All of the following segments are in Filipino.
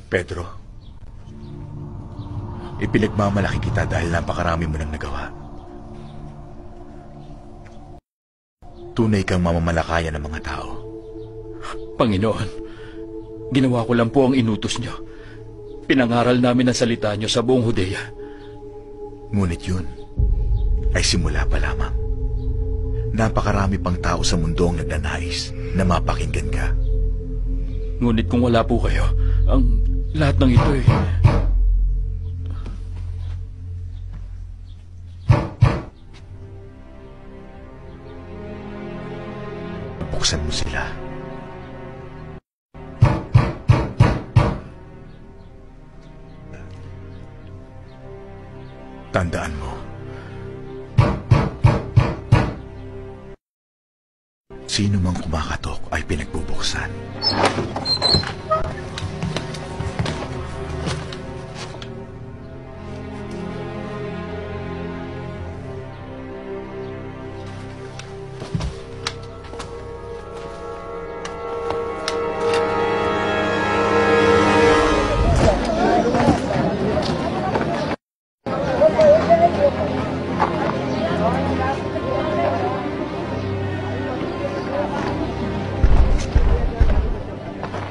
Pedro, ipinagmamalaki kita dahil napakarami mo nang nagawa. Tunay kang mamamalakayan ng mga tao. Panginoon, ginawa ko lang po ang inutos niyo. Pinangaral namin ang salita niyo sa buong Judea. Ngunit yun ay simula pa lamang. Napakarami pang tao sa mundo ang nagnanais na mapakinggan ka. Ngunit kung wala po kayo, ang lahat ng ito ay... Buksan mo sila. Tandaan mo, sino mang kumakatok ay pinagbubuksan.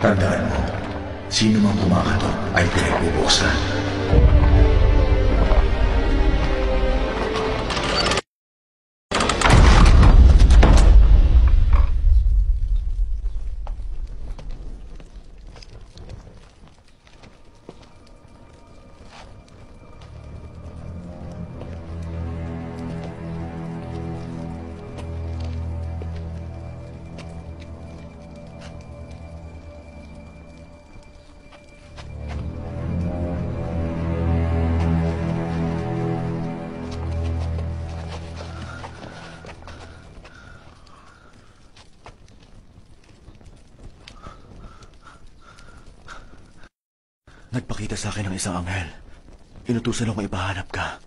Tandaan mo, sino mang kumakatok ay pinagbubuksan. Nagpakita sa akin ng isang anghel. Inutusan akong ipahanap ka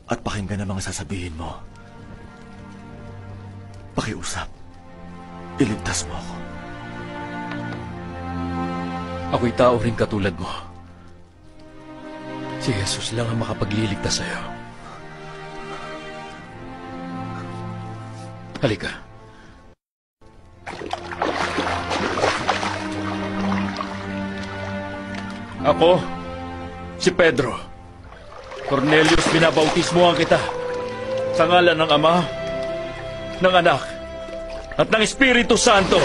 at pakinggan ang mga sasabihin mo. Pakiusap. Iligtas mo ako. Ako'y tao rin katulad mo. Si Jesus lang ang makapagliligtas sa'yo. Halika. Ako, si Pedro. Cornelius, binabautismohan kita sa ngalan ng Ama, ng Anak, at ng Espiritu Santo.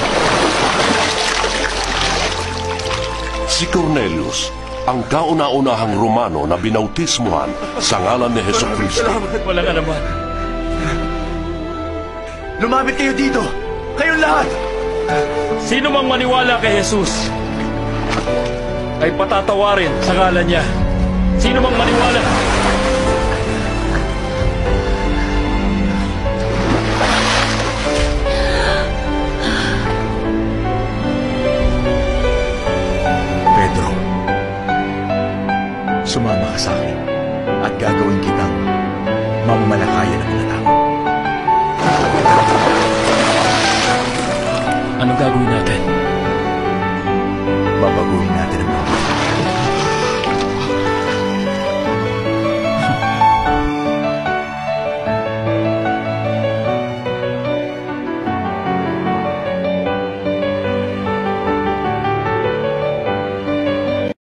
Si Cornelius, ang kauna-unahang Romano na binautismohan sa ngalan ni Jesucristo. Walang alaman. Lumapit kayo dito! Kayong lahat! Sino mang maniwala kay Jesus ay patatawarin sa ngalan niya. Sino mang maniwala. Pedro, sumama ka sa akin at gagawin kitang mamamalakayan ng mga tao. Anong gagawin natin? Babaguhin natin